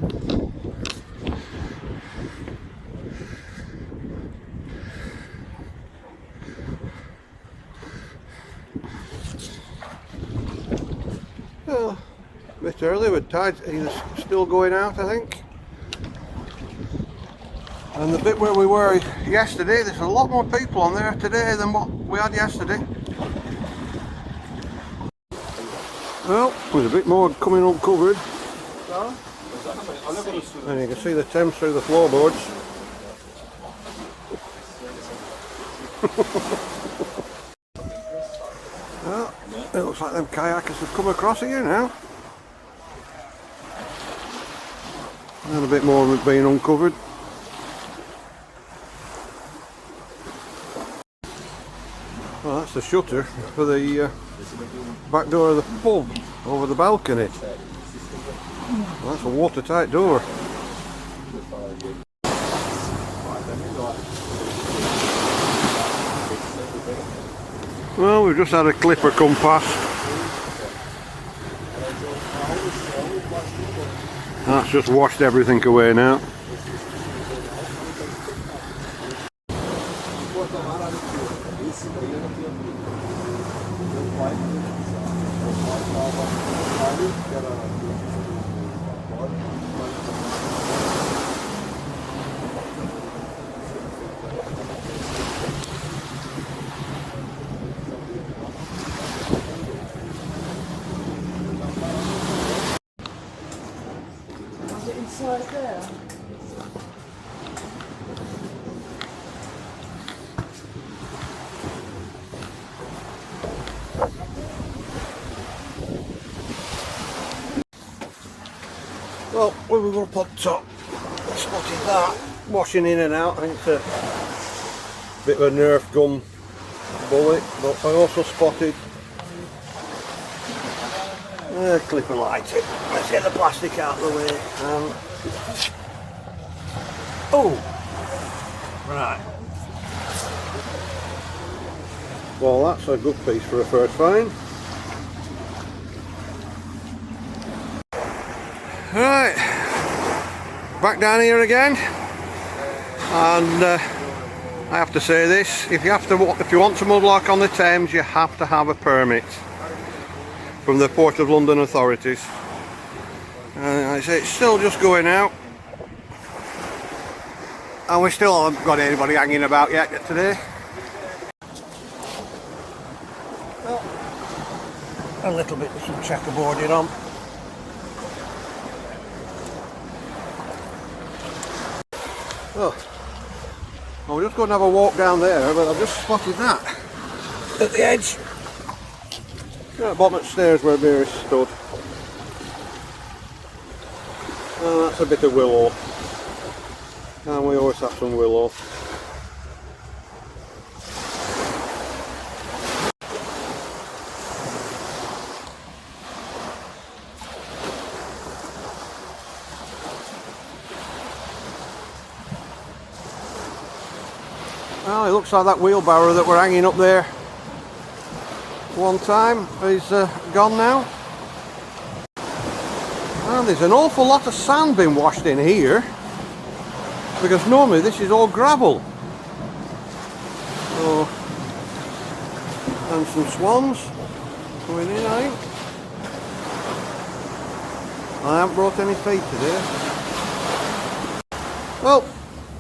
Well, a bit early, but tide's still going out, I think. And the bit where we were yesterday, there's a lot more people on there today than what we had yesterday. Well, there's a bit more coming uncovered. And you can see the Thames through the floorboards. Well, it looks like them kayakers have come across here now. And a bit more of it being uncovered. Well, that's the shutter for the back door of the pub over the balcony. Well, that's a watertight door. Well, we've just had a clipper come past. That's just washed everything away now. Inside there. Well, when we were up on top, I spotted that washing in and out. I think it's a bit of a Nerf gun bullet, but I also spotted a clipper lighter. Let's get the plastic out of the way. Oh, right. Well, that's a good piece for a first find. Right, back down here again, and I have to say this: if you want to mudlark on the Thames, you have to have a permit from the Port of London authorities. And I say it's still just going out, and we still haven't got anybody hanging about yet today. Well, a little bit of some checkerboarding on. Oh, I was just going to have a walk down there, but I've just spotted that at the edge. At the bottom of the stairs where Mary stood. Oh, that's a bit of willow. And we always have some willow. Well, it looks like that wheelbarrow that we're hanging up there one time is gone now. And there's an awful lot of sand being washed in here, because normally this is all gravel. Oh, and some swans going in, I think. I haven't brought any feed today. Well,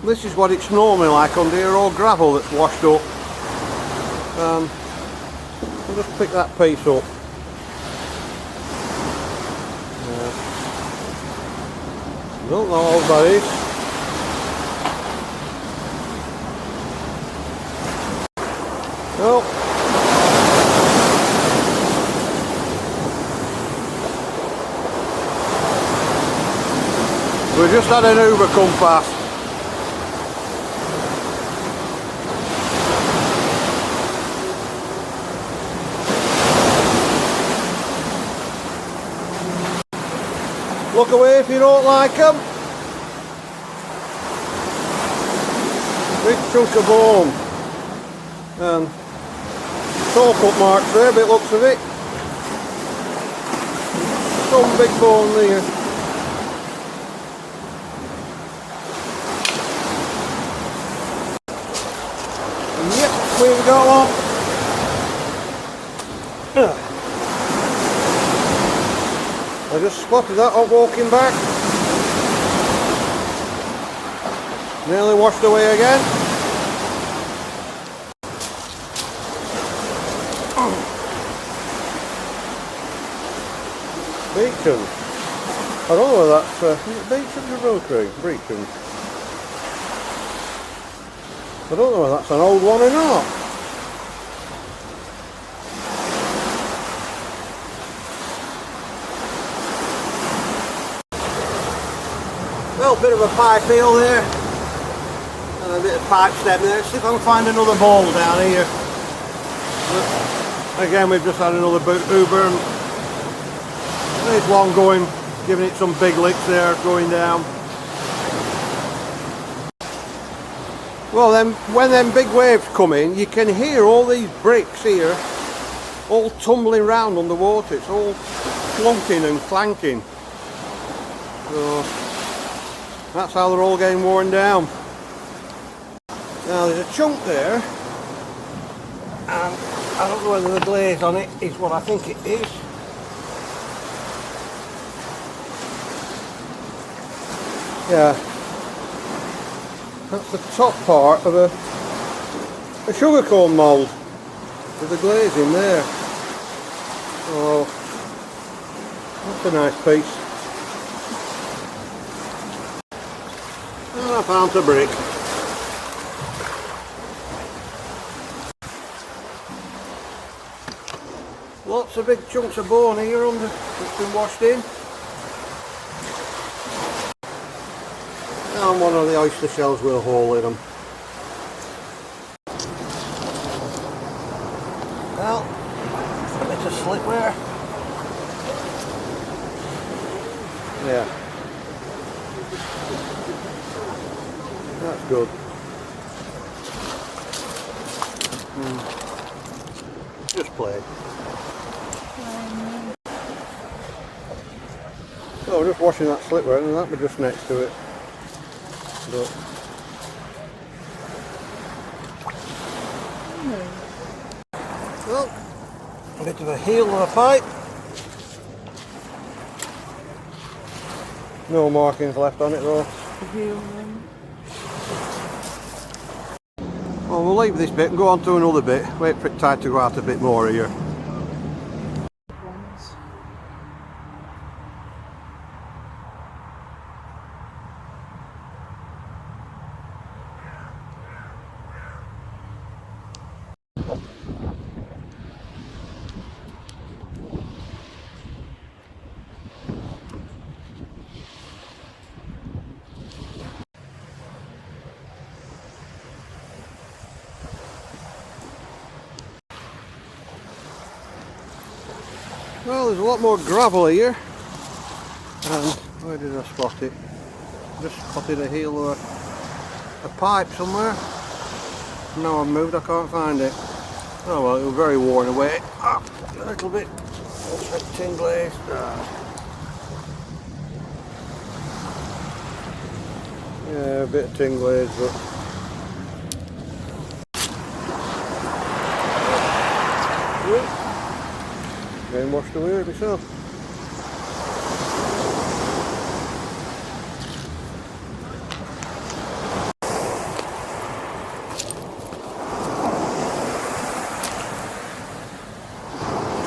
this is what it's normally like under here, all gravel that's washed up. I'll just pick that piece up. Don't know how old that is. Well, we just had an Uber come past. Look away if you don't like them. Big chunk of bone. And toe cut marks there, by the looks of it. Some big bone there. we've got one. I just spotted that on walking back. Nearly washed away again. Beecham. I don't know whether that's is it Beecham or Rotary? Beecham. I don't know whether that's an old one or not. Well, a bit of a pipe heel there, and a bit of pipe stem there. See if I can find another ball down here. But again, we've just had another Uber, and there's one going, giving it some big licks there, going down. Well, then, when them big waves come in, you can hear all these bricks here, all tumbling round underwater. It's all clunking and clanking. So that's how they're all getting worn down. Now there's a chunk there, and I don't know whether the glaze on it is what I think it is. Yeah, that's the top part of a sugarcane mould with the glaze in there. Oh, that's a nice piece. And I found a brick. Lots of big chunks of bone here under that's been washed in. And one of the oyster shells with a hole in them. Well, a bit of slipware. Yeah. That's good. Just plain. So we're just washing that slipware, and that was just next to it. But well, a bit of a heel of a pipe. No markings left on it though. Well, we'll leave this bit and go on to another bit. Wait for it tide to go out a bit more here. Well, there's a lot more gravel here, and where did I spot it? Just spotted a heel of a pipe somewhere. Now I've moved, I can't find it. Oh well, it was very worn away. Ah, a little bit tin glazed. Yeah, a bit of tin glazed, but getting washed away with myself.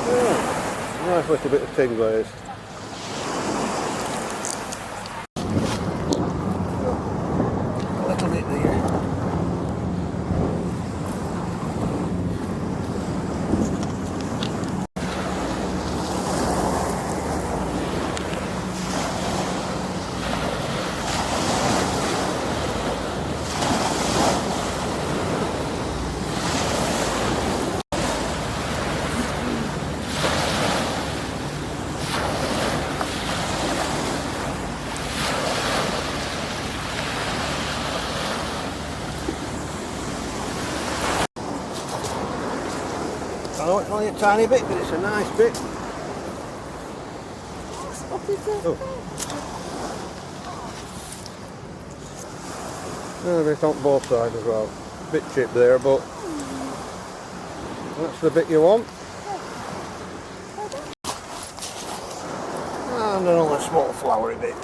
Yeah, nice little bit of tin glaze. A little bit there. I know it's only a tiny bit, but it's a nice bit. Oh. A bit on both sides as well. A bit chipped there, but That's the bit you want. And another small flowery bit.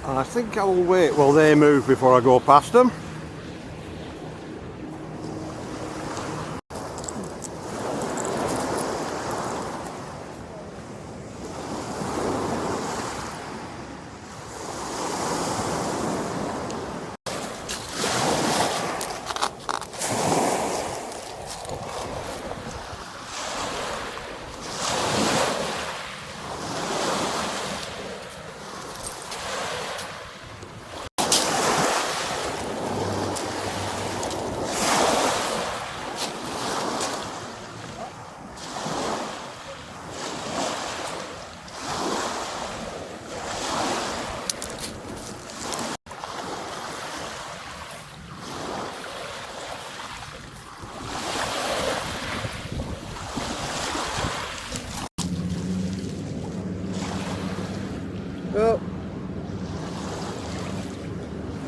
I think I will wait while they move before I go past them.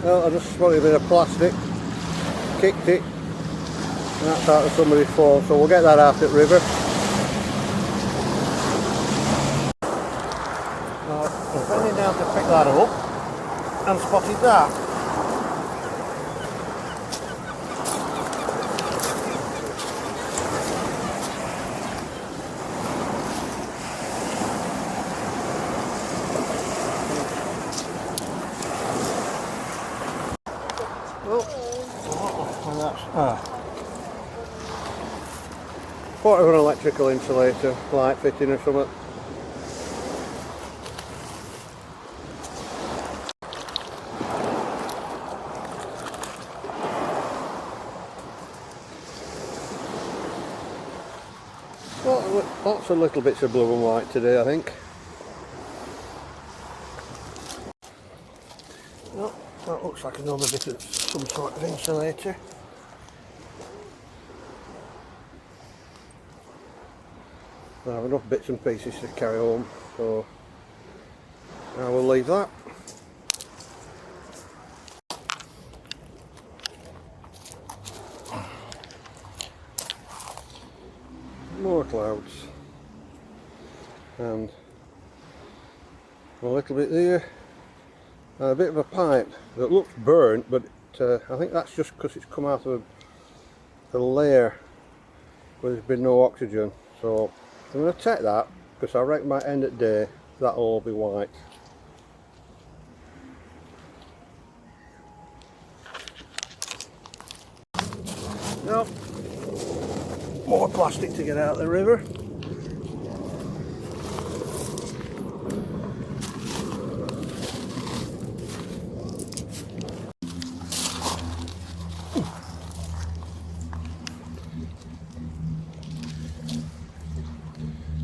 Well, I just wanted a bit of plastic, kicked it, and that's out of somebody's phone, so we'll get that out at River. I'm bending down to pick that up and spotted that. Part of an electrical insulator, light fitting or something. Well, lots of little bits of blue and white today, I think. Oh, that looks like another bit of some sort of insulator. I have enough bits and pieces to carry home, so I will leave that. More clouds, and a little bit there, and a bit of a pipe that looks burnt, but I think that's just because it's come out of a layer where there's been no oxygen. So I'm going to take that, because I reckon by end of day that'll all be white. Now, more plastic to get out of the river.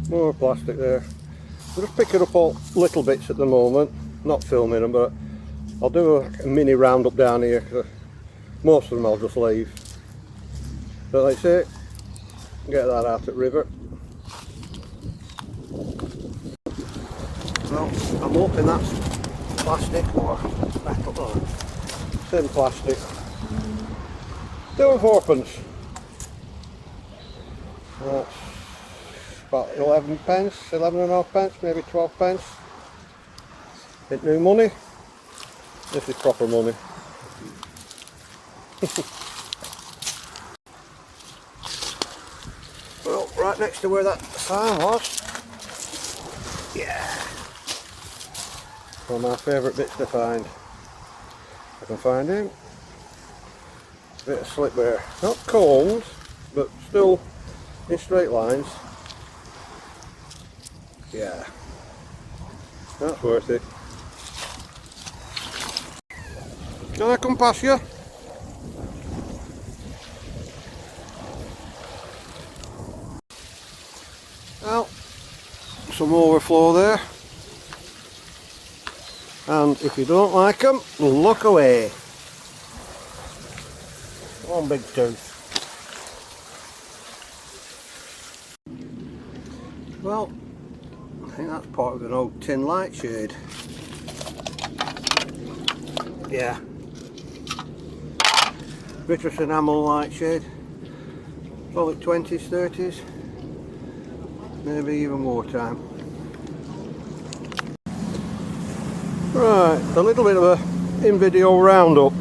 More plastic there. I'm just picking up all little bits at the moment, not filming them, but I'll do a mini roundup down here, cause most of them I'll just leave. But like I say, get that out at River. Well, I'm hoping that's plastic or metal, same plastic. 2 and 4pence. That's about 11 pence, 11 and a half pence, maybe 12 pence. Ain't new money. This is proper money. Well, right next to where that sign was. Yeah. One of my favourite bits to find. I can find him. Bit of slipware. Not combed, but still in straight lines. Yeah, that's worth it. Can I come past you? Well, some overflow there, and if you don't like them, look away. One big tooth. Well, I think that's part of an old tin light shade. Yeah, vitreous enamel light shade, probably 20s, 30s, maybe even more time. Right, a little bit of a in-video roundup.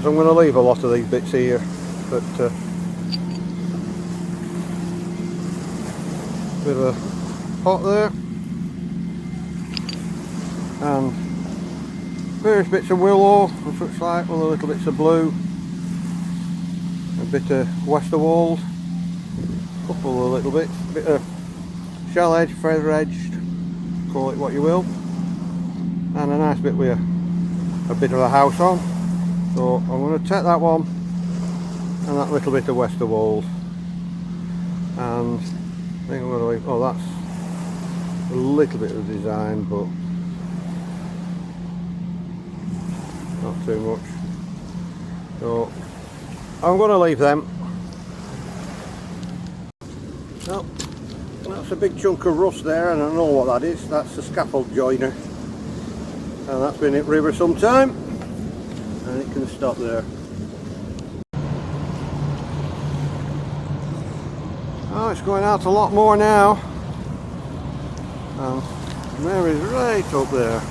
So I'm going to leave a lot of these bits here, but bit of a pot there, and various bits of willow and such like, other little bits of blue, a bit of Westerwald, a couple of little bits, a bit of shell edge, feather edged, call it what you will, and a nice bit with a bit of a house on. So I'm going to take that one and that little bit of Westerwald, and I think I'm going to leave, oh, that's a little bit of design but not too much, so I'm going to leave them. Well, that's a big chunk of rust there, and I know what that is. That's the scaffold joiner, and that's been at Ribble some time, and it can stop there. Oh, it's going out a lot more now, and Mary's right up there,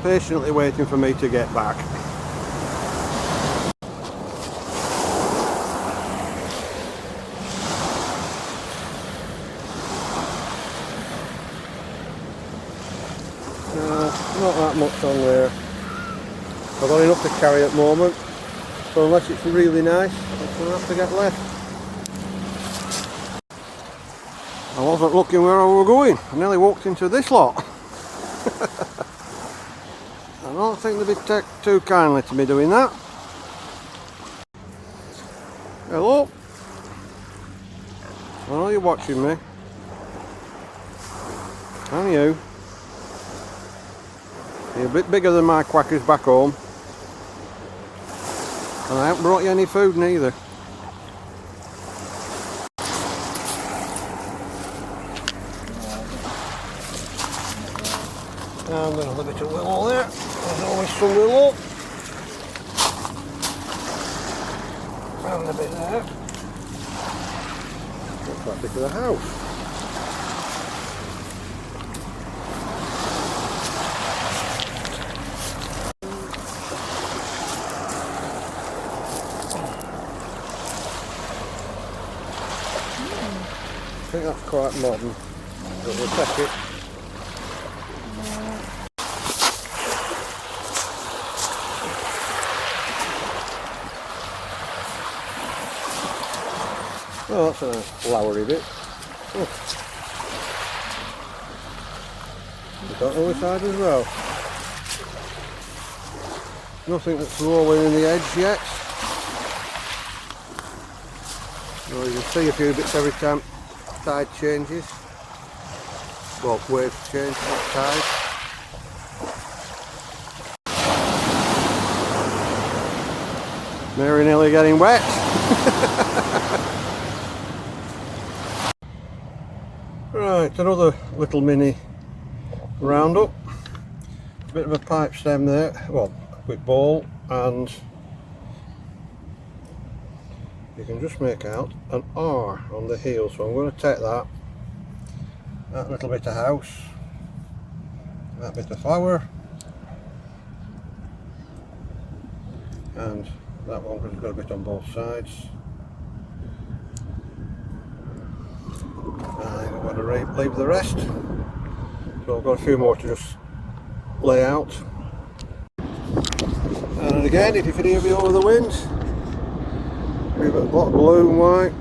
patiently waiting for me to get back. Not that much on there. I've got enough to carry at the moment, so unless it's really nice, I'm going to have to get left. I wasn't looking where I was going. I nearly walked into this lot. I don't think they'd take too kindly to me doing that. Hello? I know you're watching me. And you. You're a bit bigger than my quackers back home. And I haven't brought you any food neither. And another bit of willow there. There's always some willow. And a bit there. What's that bit of the house? I think that's quite modern, but we'll take it. Oh, that's a nice flowery bit. Oh. We've got the other side as well. Nothing that's rolling in the edge yet. Well, you can see a few bits every time tide changes. Well, waves change, not tide. Mary nearly getting wet. Right, another little mini roundup. A bit of a pipe stem there, well, a quick ball, and you can just make out an R on the heel, so I'm going to take that little bit of house, that bit of flower, and that one because it's got a bit on both sides. I'm going to leave the rest, so I've got a few more to just lay out. And again, if you can hear me over the wind, A lot of blue and white,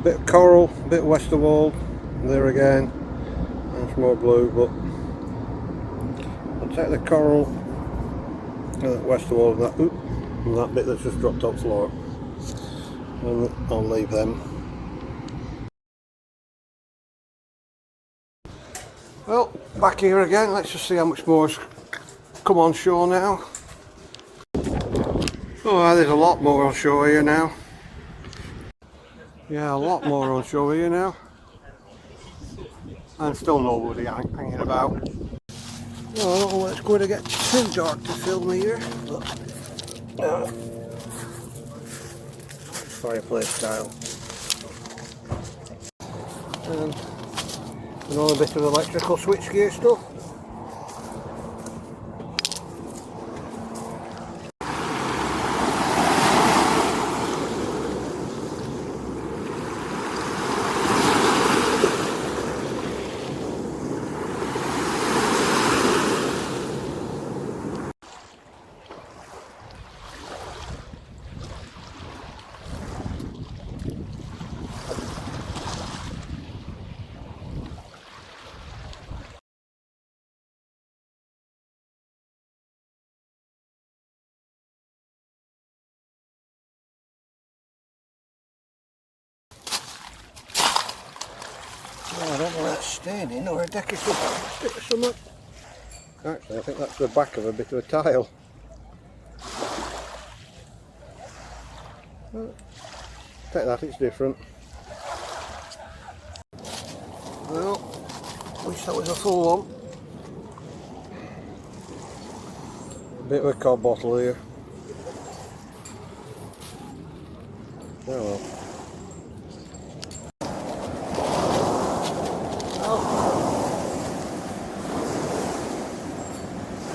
bit of coral, bit of Westerwald, there again, and some more blue, but I'll take the coral and that Westerwald and that bit that's just dropped off the floor, and I'll leave them. Well, back here again, let's just see how much more's come on shore now. Oh, there's a lot more on shore here now. Yeah, a lot more on shore here now. And still nobody hanging about. Well, I don't know when it's going to get too dark to film here, but fireplace style. And another bit of electrical switchgear stuff. Well, I don't know whether that's staining or a decorative stick or something. Actually, I think that's the back of a bit of a tile. Well, take that, it's different. Well, wish that was a full one. A bit of a cod bottle here. Oh well.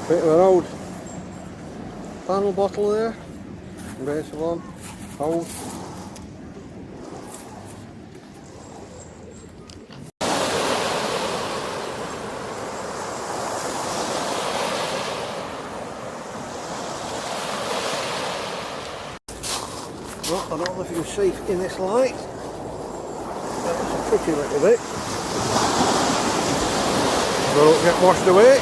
Bit of an old panel bottle there, base of one, old. Well, I don't know if you can see in this light, that's a pretty little bit, so don't get washed away.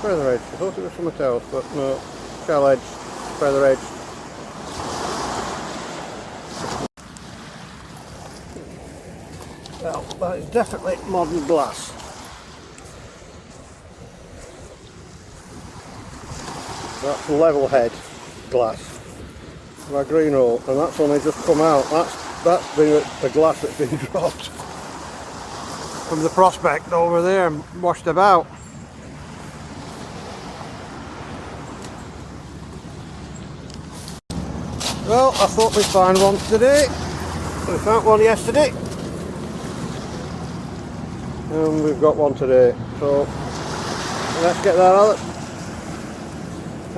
Feather edge, I thought it was something else, but no, shell edge, feather edge. Well, that is definitely modern glass. That's level head glass. My green roll, and that's only just come out. That's been the glass that's been dropped from the prospect over there and washed about. Well, I thought we'd find one today. We found one yesterday. And we've got one today. So let's get that out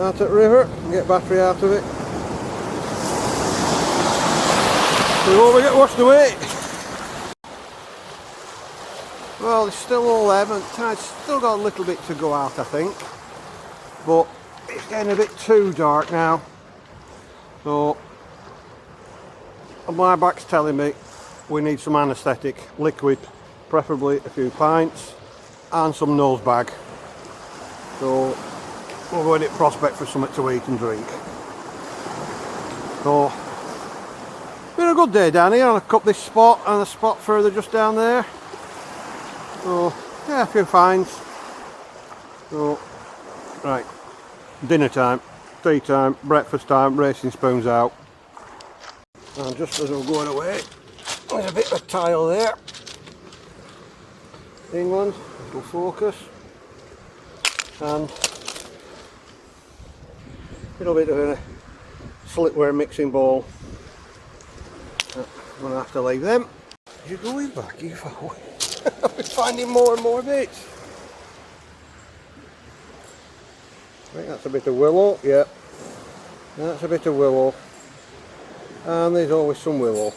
at the river and get battery out of it. Before we get washed away. Well, it's still all there, but it's still got a little bit to go out, I think. But it's getting a bit too dark now. So my back's telling me we need some anaesthetic liquid, preferably a few pints and some nose bag. So we're going to prospect for something to eat and drink. So been a good day down here. I'll cut this spot and a spot further just down there. So yeah, a few finds. So right, dinner time, tea time, breakfast time, racing spoons out. And just as we're going away, there's a bit of a tile there. England, little focus, and a little bit of a slipware mixing bowl. I'm going to have to leave them. You're going back, you fool. I'm finding more and more bits. I think that's a bit of willow, yeah. That's a bit of willow. And there's always some willow.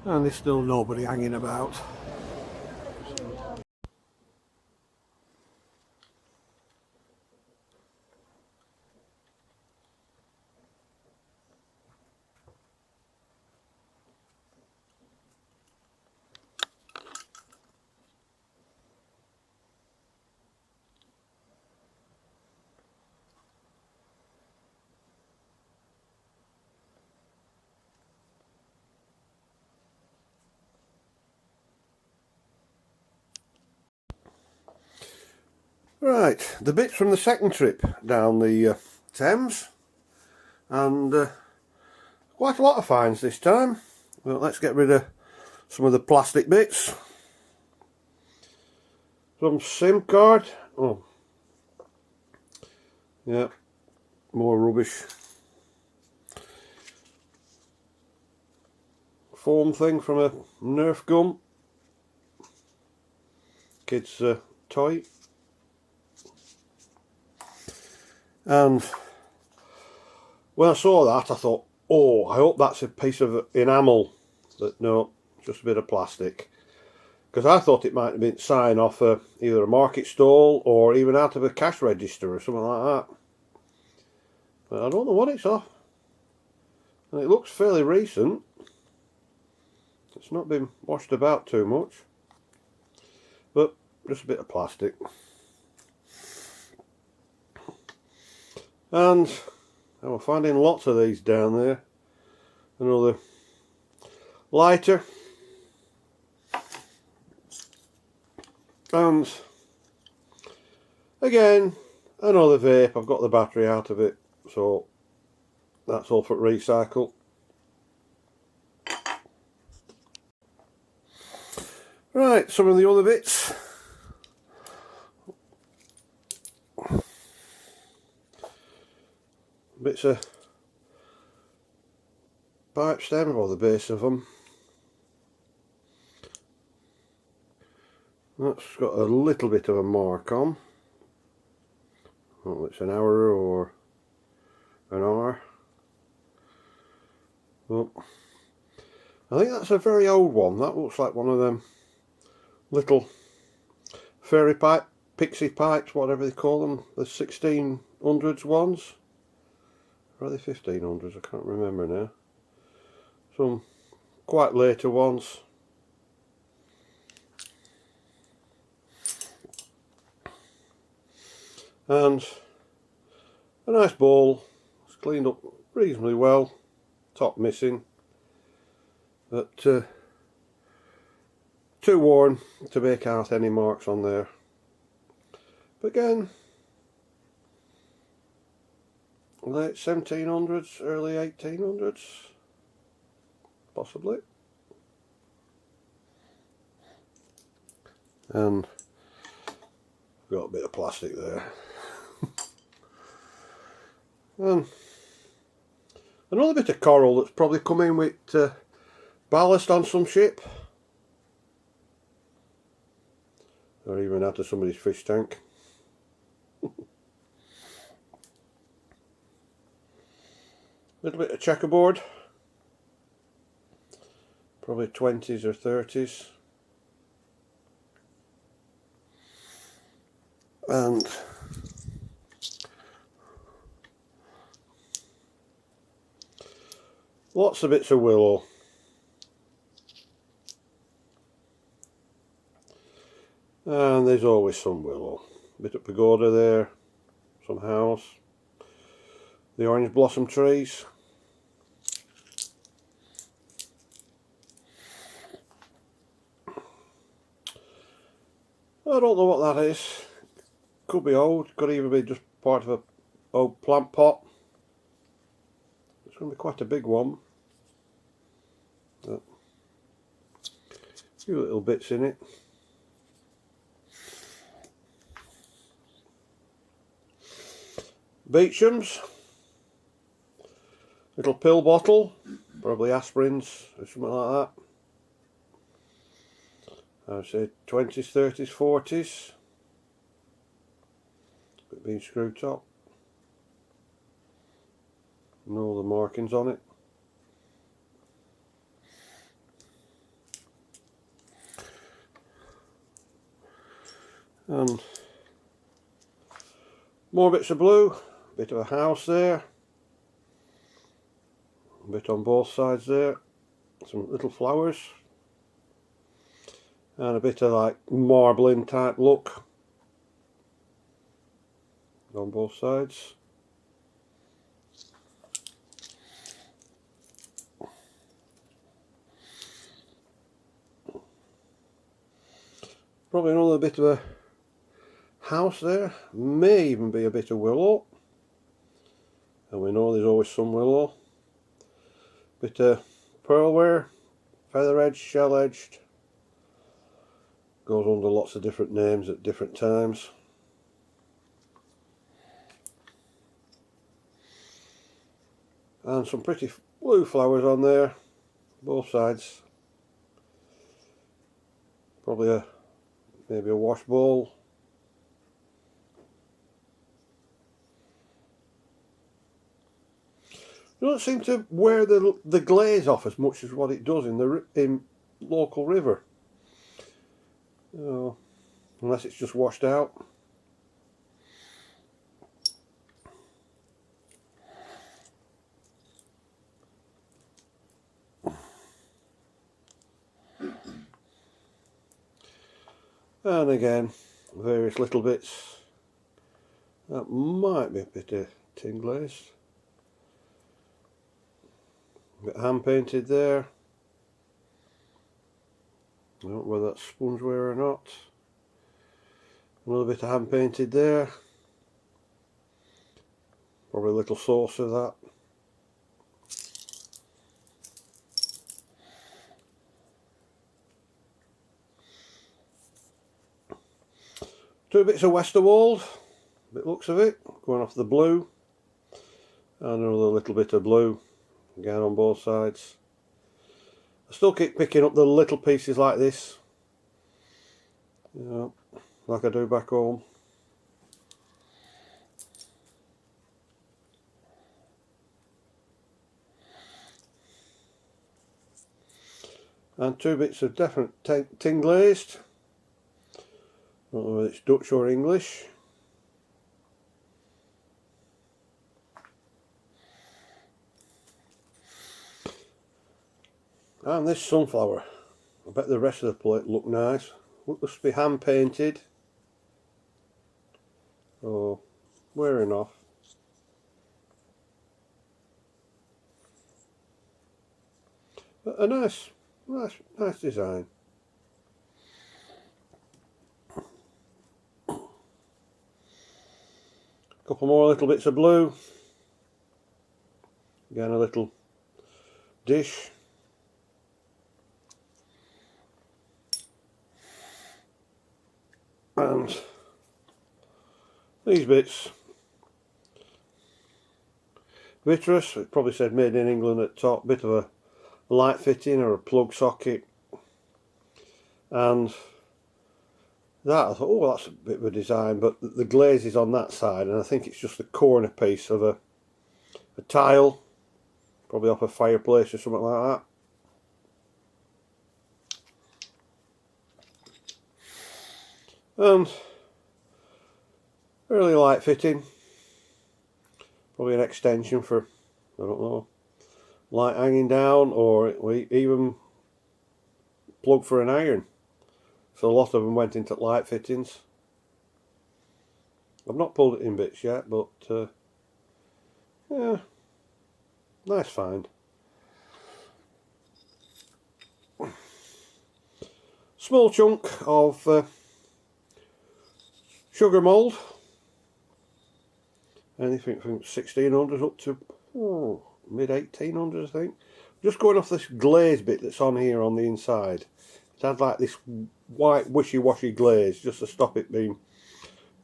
and there's still nobody hanging about. Right, the bits from the second trip down the Thames, and quite a lot of finds this time. Well, let's get rid of some of the plastic bits. Some SIM card. Oh, yeah, more rubbish. Foam thing from a Nerf gun. Kid's toy. And when I saw that, I thought, oh, I hope that's a piece of enamel. But no, just a bit of plastic. Because I thought it might have been sign off either a market stall or even out of a cash register or something like that. But I don't know what it's off. And it looks fairly recent. It's not been washed about too much. But just a bit of plastic. And we're finding lots of these down there. Another lighter. And again, another vape. I've got the battery out of it, so that's all for recycle. Right, some of the other bits. Bits of pipe stem, or the base of them. That's got a little bit of a mark on. Oh, it's an hour or an hour. Oh, I think that's a very old one. That looks like one of them little fairy pipe, pixie pipes, whatever they call them, the 1600s ones. Or are they 1500s? I can't remember now. Some quite later ones. And a nice bowl. It's cleaned up reasonably well. Top missing. But too worn to make out any marks on there. But again, late 1700s, early 1800s, possibly. And got a bit of plastic there. And another bit of coral that's probably come in with ballast on some ship. Or even out of somebody's fish tank. Little bit of checkerboard. Probably 20s or 30s. And lots of bits of willow. And there's always some willow. Bit of pagoda there, some house, the orange blossom trees. I don't know what that is. Could be old, could even be just part of a old plant pot. It's going to be quite a big one. But a few little bits in it. Beecham's. Little pill bottle. Probably aspirins or something like that. I'd say 20s, 30s, 40s. Bit being screw top. And all the markings on it. And more bits of blue, a bit of a house there, a bit on both sides there, some little flowers, and a bit of like marbling type look on both sides. Probably another bit of a house there, may even be a bit of willow, and we know there's always some willow. Bit of pearlware, feather edged, shell edged, goes under lots of different names at different times. And some pretty blue flowers on there, both sides. Probably maybe a wash bowl. It doesn't seem to wear the glaze off as much as what it does in the local river. Unless it's just washed out. And again, various little bits. That might be a bit of tin glaze. A bit hand painted there. I don't know whether that's spongeware or not. Another bit of hand painted there. Probably a little source of that. Two bits of Westerwald, bit looks of it, going off the blue, and another little bit of blue, again on both sides. I still keep picking up the little pieces like this, like I do back home. And two bits of different tin glazed. I don't know whether it's Dutch or English. And this sunflower. I bet the rest of the plate look nice. Looks to be hand painted. Oh, wearing off. But a nice design. Couple more little bits of blue. Again, a little dish. And these bits. Vitreous, it probably said made in England at the top. Bit of a light fitting or a plug socket. And that, I thought, oh, that's a bit of a design, but the glaze is on that side, and I think it's just the corner piece of a tile, probably off a fireplace or something like that. And really light fitting, probably an extension for, I don't know, light hanging down, or even plug for an iron. So a lot of them went into light fittings. I've not pulled it in bits yet, but yeah, nice find. Small chunk of sugar mould. Anything from 1600s up to mid 1800s, I think. Just going off this glaze bit that's on here on the inside. It had like this white wishy-washy glaze just to stop it being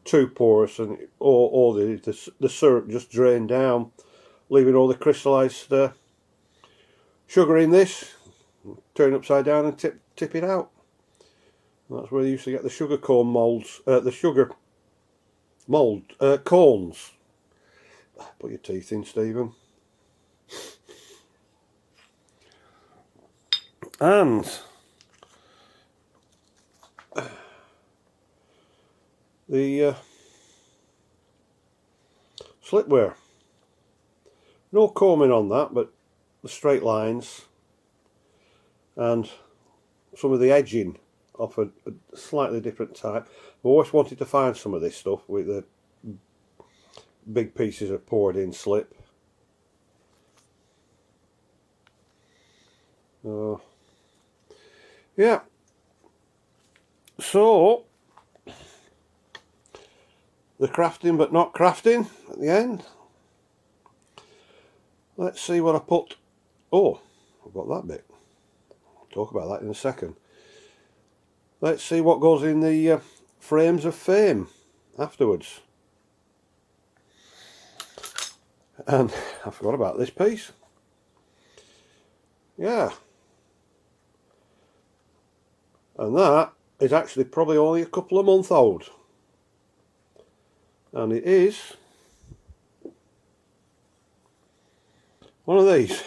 too porous, and or the syrup just drained down, leaving all the crystallised sugar in this. Turn it upside down and tip it out. And that's where they used to get the sugar cone moulds, the sugar mould cones. Put your teeth in, Stephen. And the slipware. No combing on that, but the straight lines and some of the edging of a slightly different type. I've always wanted to find some of this stuff with the big pieces of poured in slip. Yeah, so the crafting but not crafting at the end. Let's see what I put. Oh, I've got that bit. I'll talk about that in a second. Let's see what goes in the frames of fame afterwards. And I forgot about this piece. Yeah. And that is actually probably only a couple of months old. And it is one of these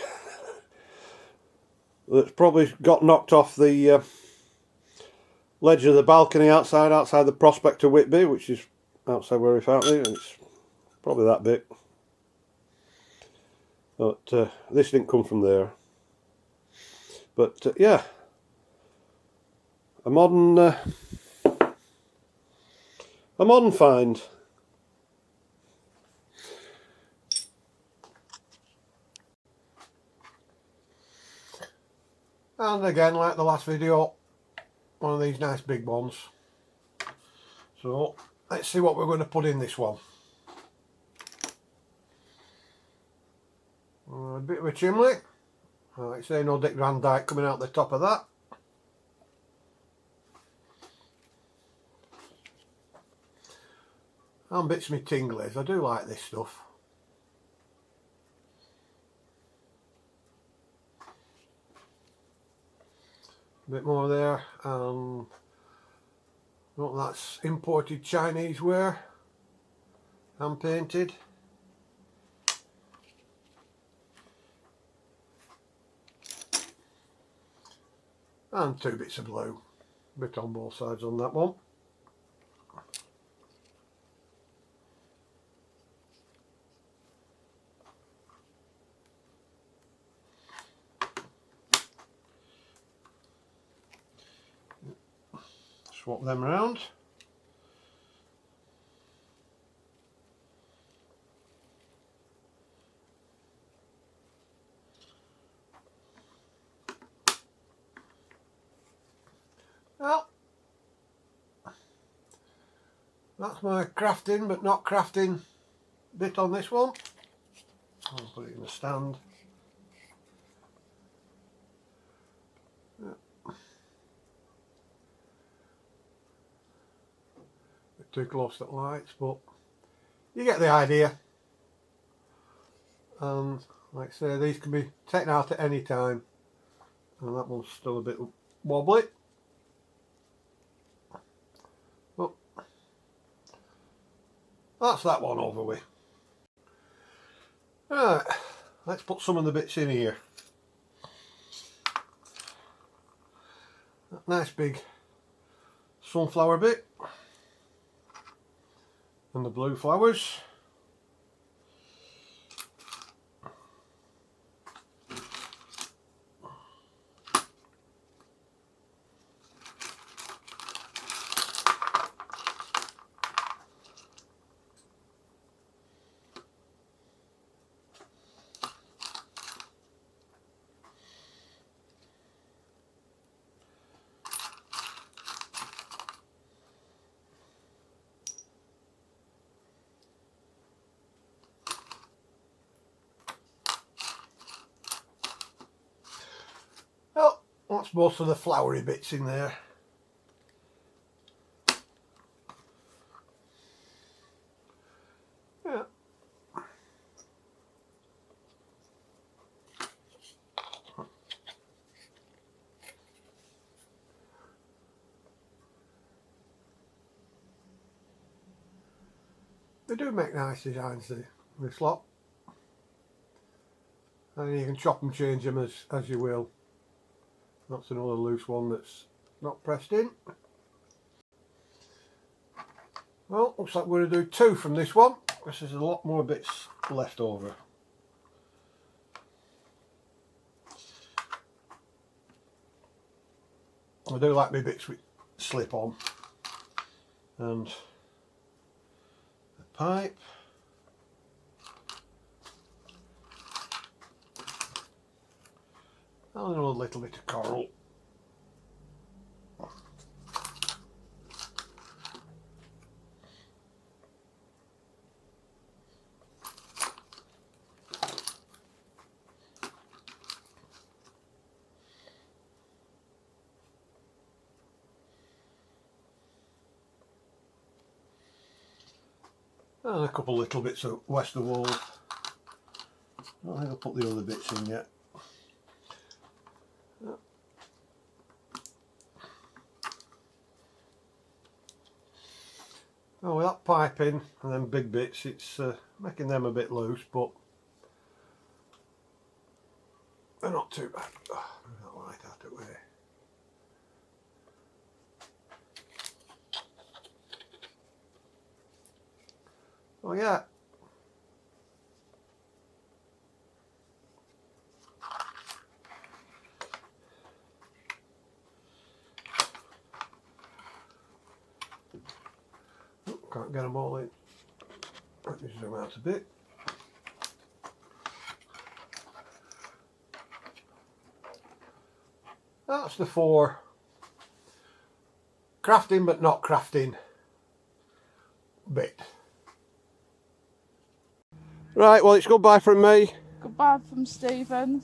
that's probably got knocked off the ledge of the balcony outside the Prospect of Whitby, which is outside where we found it. It's probably that big. But this didn't come from there. But yeah, a modern find. And again, like the last video, one of these nice big ones. So let's see what we're going to put in this one. A bit of a chimney. Like I say, no Dick Van Dyke coming out the top of that. And bits of my tinglies. I do like this stuff. A bit more there, and well, that's imported Chinese ware, hand painted. And 2 bits of blue, bit on both sides on that one. Swap them around. Well, that's my crafting but not crafting bit on this one. I'll put it in the stand. Too close to the lights, but you get the idea. And like I say, these can be taken out at any time, and that one's still a bit wobbly, but that's that one over with. Right, let's put some of the bits in here. That nice big sunflower bit. And the blue flowers. Well, that's most of the flowery bits in there. Yeah. They do make nice designs, this lot. And you can chop and change them as you will. That's another loose one that's not pressed in. Well, looks like we're going to do 2 from this one, because there's a lot more bits left over. I do like my bits with slip on. And the pipe. And a little bit of coral. And a couple little bits of wester wool. I don't think I'll put the other bits in yet. Oh, with that pipe in and then big bits, it's making them a bit loose, but they're not too bad. Oh, move that light out of the way. Oh yeah. Oh, can't get them all in. Let me zoom out a bit. That's the 4 crafting but not crafting bit. Right, well, it's goodbye from me. Goodbye from Stephen.